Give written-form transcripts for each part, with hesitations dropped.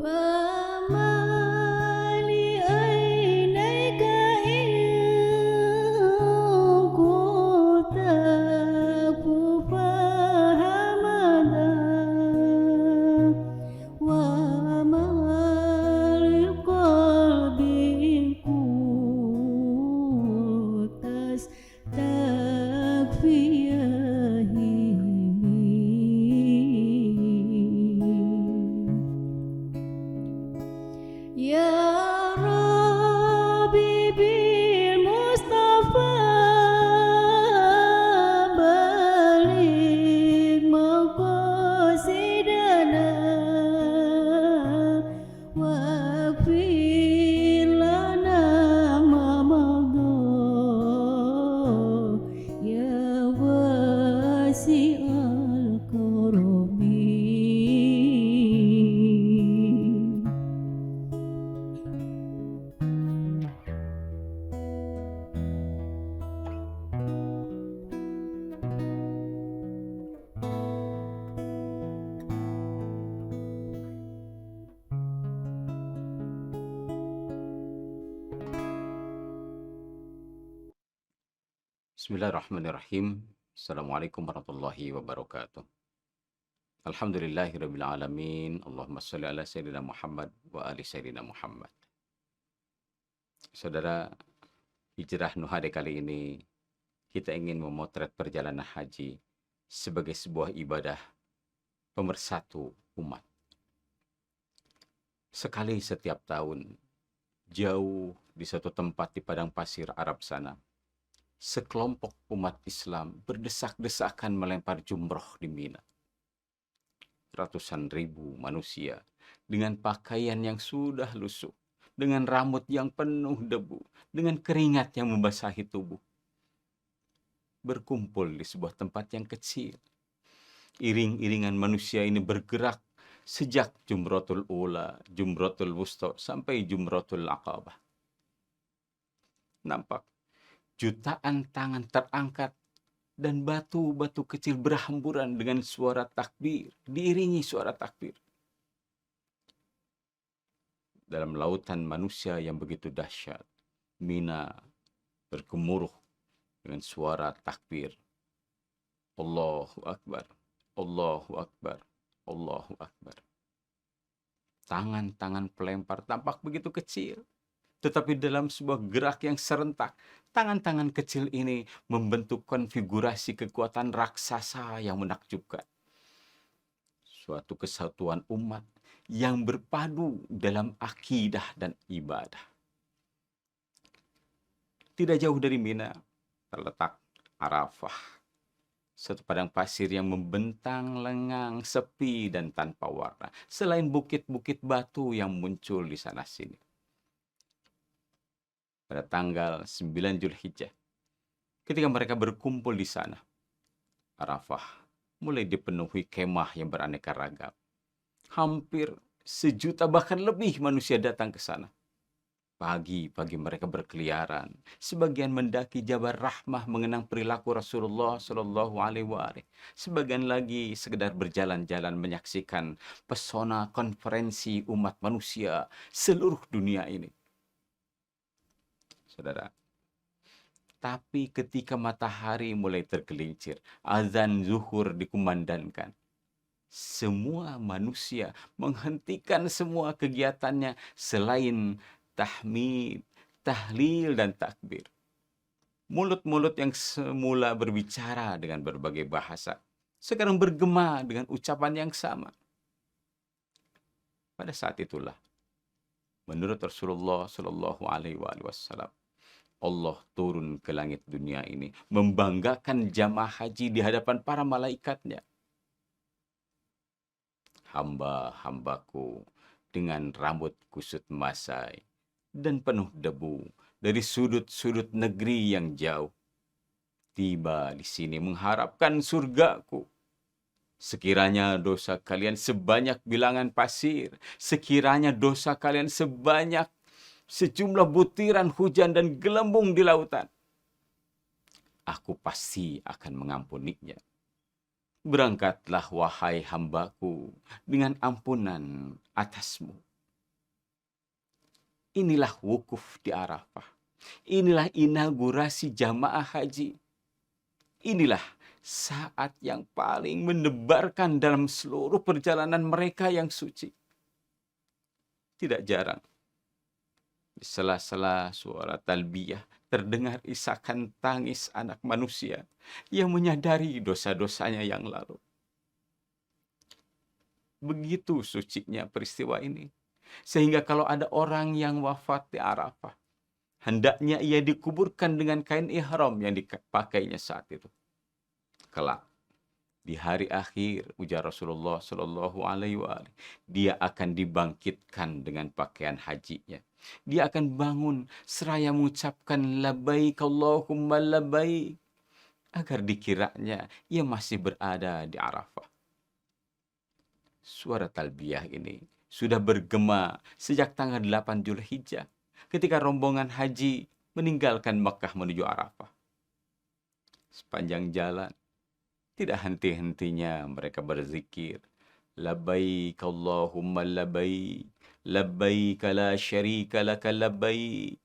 وما لعينيك إن كنت فهمنا وما لقلب إن كنت يا ربي بالمصطفى بلغ مقاصدنا واغفر لنا ما مضى يا واسع الكرم. Bismillahirrahmanirrahim. Assalamualaikum warahmatullahi wabarakatuh. Alhamdulillahirabbil alamin. Allahumma shalli ala sayyidina Muhammad wa ali sayyidina Muhammad. Saudara, hijrah Nuhade kali ini kita ingin memotret perjalanan haji sebagai sebuah ibadah pemersatu umat. Sekali setiap tahun, jauh di suatu tempat di padang pasir Arab sana, sekelompok umat Islam berdesak-desakan melempar jumroh di Mina. Ratusan ribu manusia dengan pakaian yang sudah lusuh, dengan rambut yang penuh debu, dengan keringat yang membasahi tubuh, berkumpul di sebuah tempat yang kecil. Iring-iringan manusia ini bergerak sejak Jumratul Ula, Jumratul Wusta, sampai Jumratul Aqabah. Nampak jutaan tangan terangkat dan batu-batu kecil berhamburan dengan suara takbir, diiringi suara takbir. Dalam lautan manusia yang begitu dahsyat, Mina bergemuruh dengan suara takbir. Allahu Akbar, Allahu Akbar, Allahu Akbar. Tangan-tangan pelempar tampak begitu kecil, tetapi dalam sebuah gerak yang serentak, tangan-tangan kecil ini membentuk konfigurasi kekuatan raksasa yang menakjubkan. Suatu kesatuan umat yang berpadu dalam akidah dan ibadah. Tidak jauh dari Mina terletak Arafah, satu padang pasir yang membentang lengang, sepi dan tanpa warna, selain bukit-bukit batu yang muncul di sana sini. Pada tanggal 9 Zulhijjah, ketika mereka berkumpul di sana, Arafah mulai dipenuhi kemah yang beraneka ragam. Hampir 1 juta bahkan lebih manusia datang ke sana. Pagi-pagi mereka berkeliaran, sebagian mendaki Jabal Rahmah mengenang perilaku Rasulullah Shallallahu Alaihi Wasallam. Sebagian lagi sekedar berjalan-jalan menyaksikan pesona konferensi umat manusia seluruh dunia ini. Saudara, tapi ketika matahari mulai tergelincir, azan zuhur dikumandangkan, semua manusia menghentikan semua kegiatannya selain tahmid, tahlil, dan takbir. Mulut-mulut yang semula berbicara dengan berbagai bahasa, sekarang bergema dengan ucapan yang sama. Pada saat itulah, menurut Rasulullah Shallallahu Alaihi Wasallam, Allah turun ke langit dunia ini, membanggakan jamaah haji di hadapan para malaikatnya. Hamba-hambaku dengan rambut kusut masai dan penuh debu dari sudut-sudut negeri yang jauh, tiba di sini mengharapkan surgaku. Sekiranya dosa kalian sebanyak bilangan pasir, sekiranya dosa kalian sebanyak sejumlah butiran hujan dan gelembung di lautan, aku pasti akan mengampuninya. Berangkatlah wahai hambaku dengan ampunan atasmu. Inilah wukuf di Arafah. Inilah inaugurasi jamaah haji. Inilah saat yang paling mendebarkan dalam seluruh perjalanan mereka yang suci. Tidak jarang, di sela-sela suara talbiyah, terdengar isakan tangis anak manusia yang menyadari dosa-dosanya yang lalu. Begitu sucinya peristiwa ini. Sehingga kalau ada orang yang wafat di Arafah, hendaknya ia dikuburkan dengan kain ihram yang dipakainya saat itu. Kelak, di hari akhir, ujar Rasulullah Shallallahu Alaihi Wasallam, dia akan dibangkitkan dengan pakaian hajinya. Dia akan bangun seraya mengucapkan labbaik Allahumma labbaik, agar dikiranya ia masih berada di Arafah. Suara talbiyah ini sudah bergema sejak tanggal 8 Zulhijjah ketika rombongan haji meninggalkan Makkah menuju Arafah. Sepanjang jalan, tidak henti-hentinya mereka berzikir, labbaik Allahumma labbaik, labbaik la syarika laka labbaik,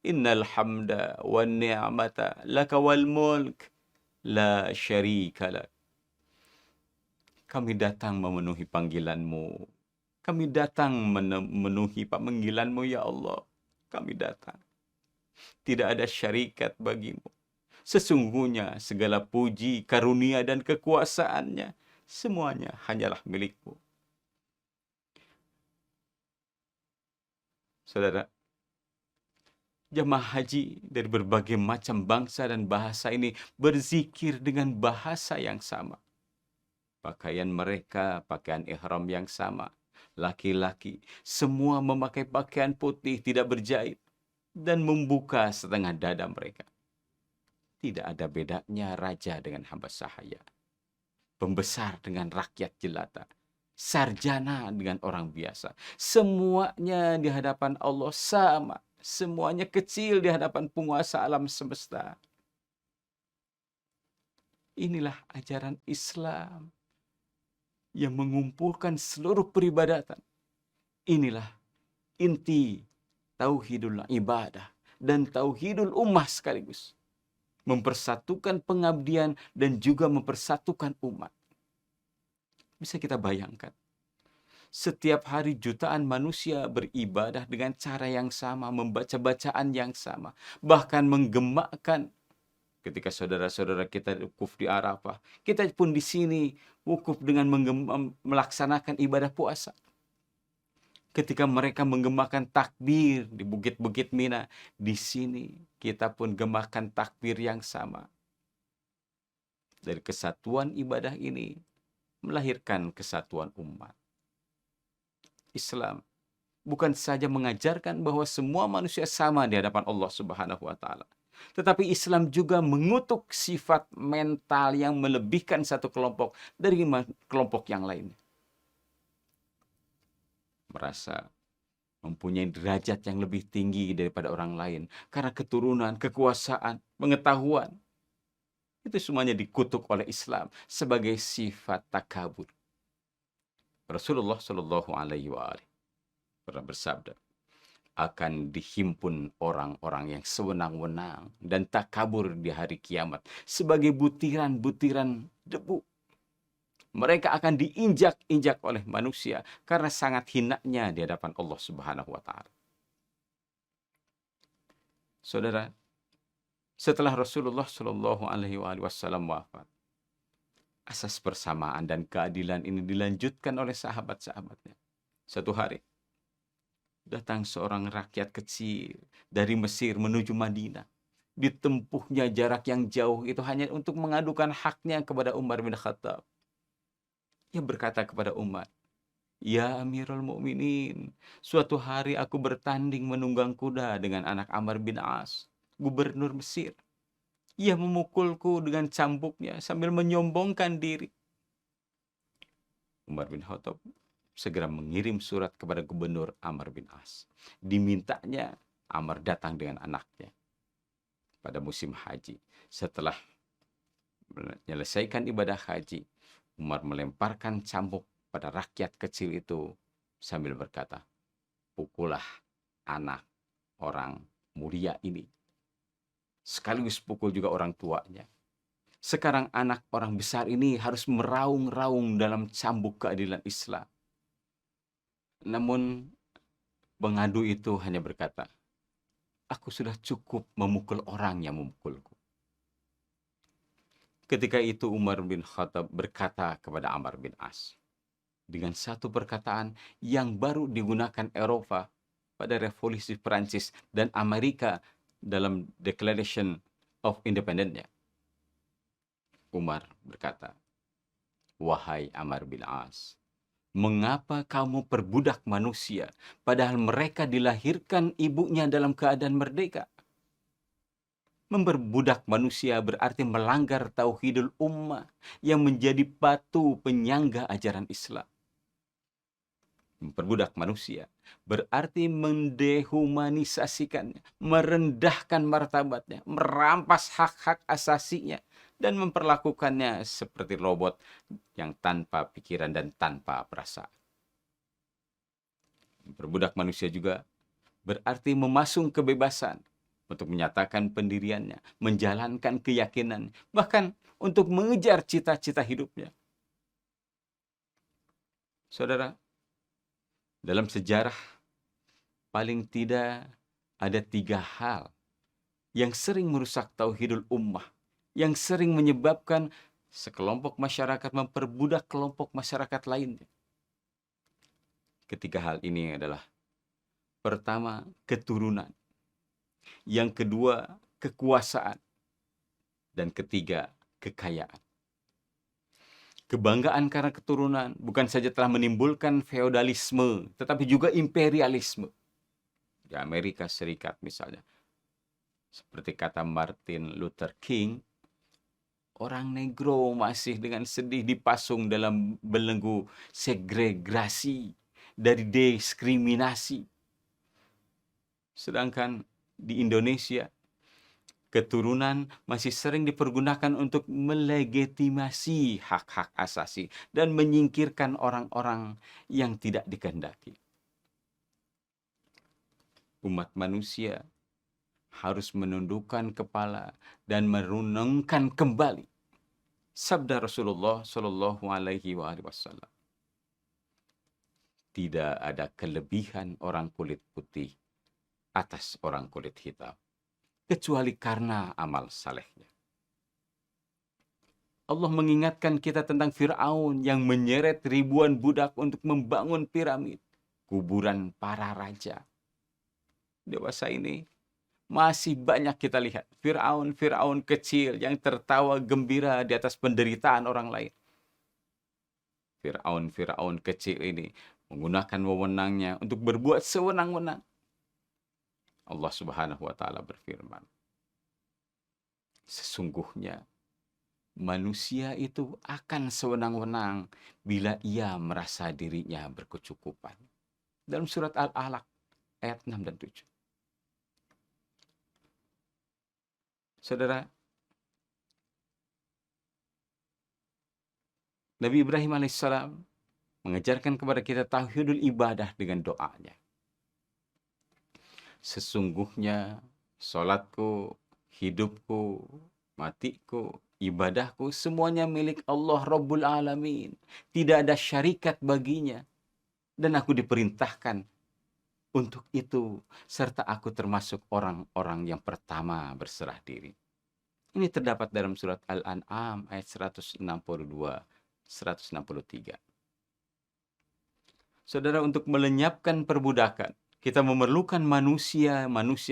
innal hamda wan ni'mata laka wal mulk la syarika lak. Kami datang memenuhi panggilanmu. Kami datang memenuhi panggilanmu ya Allah. Kami datang. Tidak ada syarikat bagimu. Sesungguhnya segala puji, karunia, dan kekuasaannya, semuanya hanyalah milikmu. Saudara, jemaah haji dari berbagai macam bangsa dan bahasa ini berzikir dengan bahasa yang sama. Pakaian mereka, pakaian ihram yang sama. Laki-laki, semua memakai pakaian putih tidak berjahit dan membuka setengah dada mereka. Tidak ada bedanya raja dengan hamba sahaya, pembesar dengan rakyat jelata, sarjana dengan orang biasa. Semuanya di hadapan Allah sama. Semuanya kecil di hadapan penguasa alam semesta. Inilah ajaran Islam yang mengumpulkan seluruh peribadatan. Inilah inti tauhidul ibadah dan tauhidul ummah sekaligus. Mempersatukan pengabdian dan juga mempersatukan umat. Bisa kita bayangkan, setiap hari jutaan manusia beribadah dengan cara yang sama, membaca bacaan yang sama, bahkan menggemakkan. Ketika saudara-saudara kita wukuf di Arafah, kita pun di sini wukuf dengan melaksanakan ibadah puasa. Ketika mereka menggemakan takbir di bukit-bukit Mina, di sini kita pun gemakan takbir yang sama. Dari kesatuan ibadah ini melahirkan kesatuan umat. Islam bukan saja mengajarkan bahwa semua manusia sama di hadapan Allah Subhanahu wa taala, tetapi Islam juga mengutuk sifat mental yang melebihkan satu kelompok dari kelompok yang lainnya. Merasa mempunyai derajat yang lebih tinggi daripada orang lain karena keturunan, kekuasaan, pengetahuan. Itu semuanya dikutuk oleh Islam sebagai sifat takabur. Rasulullah Shallallahu Alaihi Wasallam pernah bersabda, akan dihimpun orang-orang yang sewenang-wenang dan takabur di hari kiamat sebagai butiran-butiran debu. Mereka akan diinjak-injak oleh manusia karena sangat hinanya di hadapan Allah Subhanahu wa taala. Saudara, setelah Rasulullah Shallallahu alaihi wasallam wafat, asas persamaan dan keadilan ini dilanjutkan oleh sahabat-sahabatnya. Satu hari datang seorang rakyat kecil dari Mesir menuju Madinah. Ditempuhnya jarak yang jauh itu hanya untuk mengadukan haknya kepada Umar bin Khattab. Ia berkata kepada Umar, "Ya Amirul Mukminin, suatu hari aku bertanding menunggang kuda dengan anak Amr bin As, gubernur Mesir. Ia memukulku dengan cambuknya sambil menyombongkan diri." Umar bin Khattab segera mengirim surat kepada gubernur Amr bin As. Dimintanya Amr datang dengan anaknya pada musim haji. Setelah menyelesaikan ibadah haji, Umar melemparkan cambuk pada rakyat kecil itu sambil berkata, "Pukullah anak orang mulia ini. Sekaligus pukul juga orang tuanya. Sekarang anak orang besar ini harus meraung-raung dalam cambuk keadilan Islam. Namun pengadu itu hanya berkata, aku sudah cukup memukul orang yang memukulku. Ketika itu Umar bin Khattab berkata kepada Amr bin As, dengan satu perkataan yang baru digunakan Eropa pada revolusi Perancis dan Amerika dalam Declaration of Independence-nya. Umar berkata, wahai Amr bin As, mengapa kamu perbudak manusia padahal mereka dilahirkan ibunya dalam keadaan merdeka? Memperbudak manusia berarti melanggar tauhidul ummah yang menjadi batu penyangga ajaran Islam. Memperbudak manusia berarti mendehumanisasikannya, merendahkan martabatnya, merampas hak-hak asasinya, dan memperlakukannya seperti robot yang tanpa pikiran dan tanpa perasaan. Memperbudak manusia juga berarti memasung kebebasan untuk menyatakan pendiriannya, menjalankan keyakinan, bahkan untuk mengejar cita-cita hidupnya. Saudara, dalam sejarah paling tidak ada 3 hal yang sering merusak tauhidul ummah, yang sering menyebabkan sekelompok masyarakat memperbudak kelompok masyarakat lainnya. Ketiga hal ini adalah, pertama, keturunan. Yang kedua, kekuasaan. Dan ketiga, kekayaan. Kebanggaan karena keturunan bukan saja telah menimbulkan feodalisme, tetapi juga imperialisme. Di Amerika Serikat misalnya, seperti kata Martin Luther King, orang negro masih dengan sedih dipasung dalam belenggu segregasi, dari diskriminasi. Sedangkan di Indonesia, keturunan masih sering dipergunakan untuk melegitimasi hak-hak asasi dan menyingkirkan orang-orang yang tidak dikehendaki. Umat manusia harus menundukkan kepala dan merenungkan kembali sabda Rasulullah Shallallahu Alaihi Wasallam. Tidak ada kelebihan orang kulit putih atas orang kulit hitam, kecuali karena amal salehnya. Allah mengingatkan kita tentang Fir'aun yang menyeret ribuan budak untuk membangun piramid, kuburan para raja. Dewasa ini masih banyak kita lihat Fir'aun kecil yang tertawa gembira di atas penderitaan orang lain. Fir'aun kecil ini menggunakan wewenangnya untuk berbuat sewenang-wenang. Allah Subhanahu wa Ta'ala berfirman, sesungguhnya manusia itu akan sewenang-wenang bila ia merasa dirinya berkecukupan. Dalam surat Al-Alaq ayat 6 dan 7. Saudara, Nabi Ibrahim alaihissalam mengajarkan kepada kita tauhidul ibadah dengan doanya. Sesungguhnya salatku, hidupku, matiku, ibadahku, semuanya milik Allah Rabbul Alamin. Tidak ada syarikat baginya. Dan aku diperintahkan untuk itu, serta aku termasuk orang-orang yang pertama berserah diri. Ini terdapat dalam surat Al-An'am ayat 162, 163. Saudara, untuk melenyapkan perbudakan, kita memerlukan manusia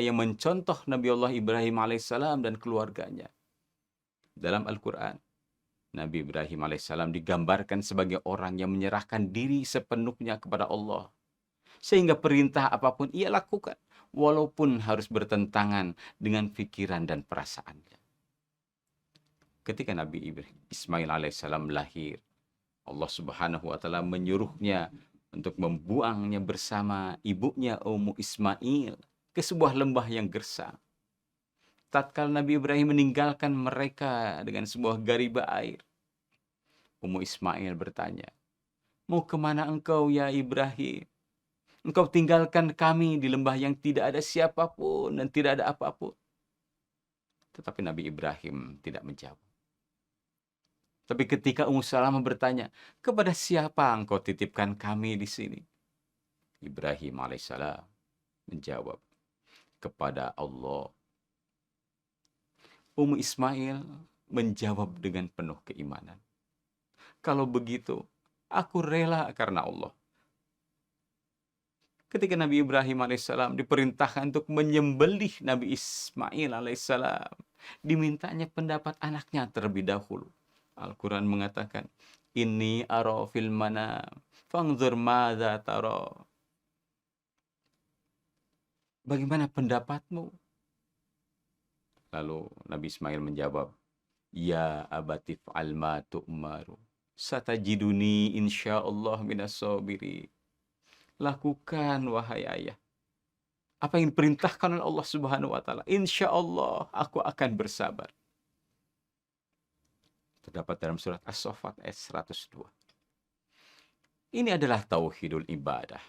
yang mencontoh Nabi Allah Ibrahim alaihissalam dan keluarganya. Dalam Al-Quran, Nabi Ibrahim alaihissalam digambarkan sebagai orang yang menyerahkan diri sepenuhnya kepada Allah. Sehingga perintah apapun ia lakukan, walaupun harus bertentangan dengan pikiran dan perasaannya. Ketika Nabi Ismail alaihissalam lahir, Allah Subhanahu wa Ta'ala menyuruhnya untuk membuangnya bersama ibunya Ummu Ismail ke sebuah lembah yang gersang. Tatkala Nabi Ibrahim meninggalkan mereka dengan sebuah gariba air, Ummu Ismail bertanya, mau kemana engkau ya Ibrahim? Engkau tinggalkan kami di lembah yang tidak ada siapapun dan tidak ada apapun. Tetapi Nabi Ibrahim tidak menjawab. Tapi ketika Ummu Salamah bertanya, kepada siapa engkau titipkan kami di sini? Ibrahim alaihissalam menjawab, kepada Allah. Ummu Ismail menjawab dengan penuh keimanan. Kalau begitu, aku rela karena Allah. Ketika Nabi Ibrahim alaihissalam diperintahkan untuk menyembelih Nabi Ismail alaihissalam, dimintanya pendapat anaknya terlebih dahulu. Al-Quran mengatakan, Inni ara fil manam, fangzur madza tara. Bagaimana pendapatmu? Lalu Nabi Ismail menjawab, Ya abati fa'al ma tu'maru, satajiduni insyaallah minas sabirin. Lakukan wahai ayah apa yang diperintahkan oleh Allah Subhanahu wa taala. Insyaallah aku akan bersabar. Terdapat dalam surat As-Saffat ayat 102. Ini adalah tauhidul ibadah.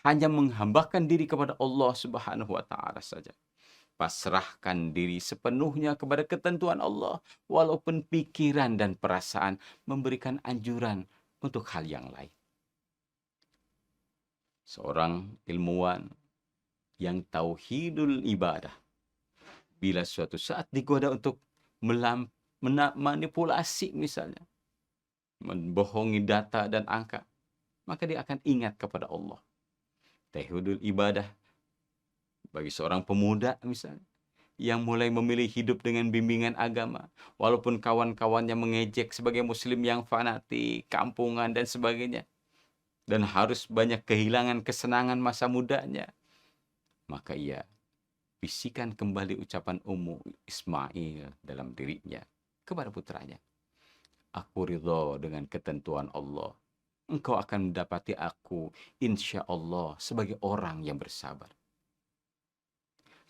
Hanya menghambakan diri kepada Allah Subhanahu wa taala saja. Pasrahkan diri sepenuhnya kepada ketentuan Allah, walaupun pikiran dan perasaan memberikan anjuran untuk hal yang lain. Seorang ilmuwan yang tauhidul ibadah, bila suatu saat digoda untuk manipulasi misalnya, membohongi data dan angka, maka dia akan ingat kepada Allah. Tauhidul ibadah bagi seorang pemuda misalnya, yang mulai memilih hidup dengan bimbingan agama, walaupun kawan-kawannya mengejek sebagai muslim yang fanatik, kampungan, dan sebagainya, dan harus banyak kehilangan kesenangan masa mudanya, maka ia bisikan kembali ucapan Ummu Ismail dalam dirinya kepada putranya. Aku ridho dengan ketentuan Allah. Engkau akan mendapati aku, insya Allah, sebagai orang yang bersabar.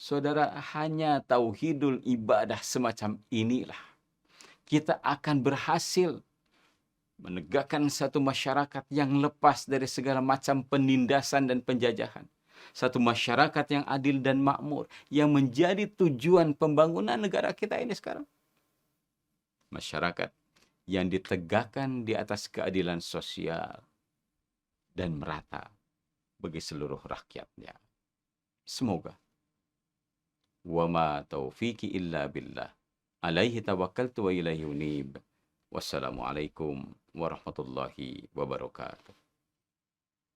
Saudara, hanya tauhidul ibadah semacam inilah kita akan berhasil menegakkan satu masyarakat yang lepas dari segala macam penindasan dan penjajahan. Satu masyarakat yang adil dan makmur, yang menjadi tujuan pembangunan negara kita ini sekarang. Masyarakat yang ditegakkan di atas keadilan sosial dan merata bagi seluruh rakyatnya. Semoga. Wa ma taufiqi illa billah. Alaihi tawakkaltu wa ilaihi unib. Wassalamualaikum warahmatullahi wabarakatuh.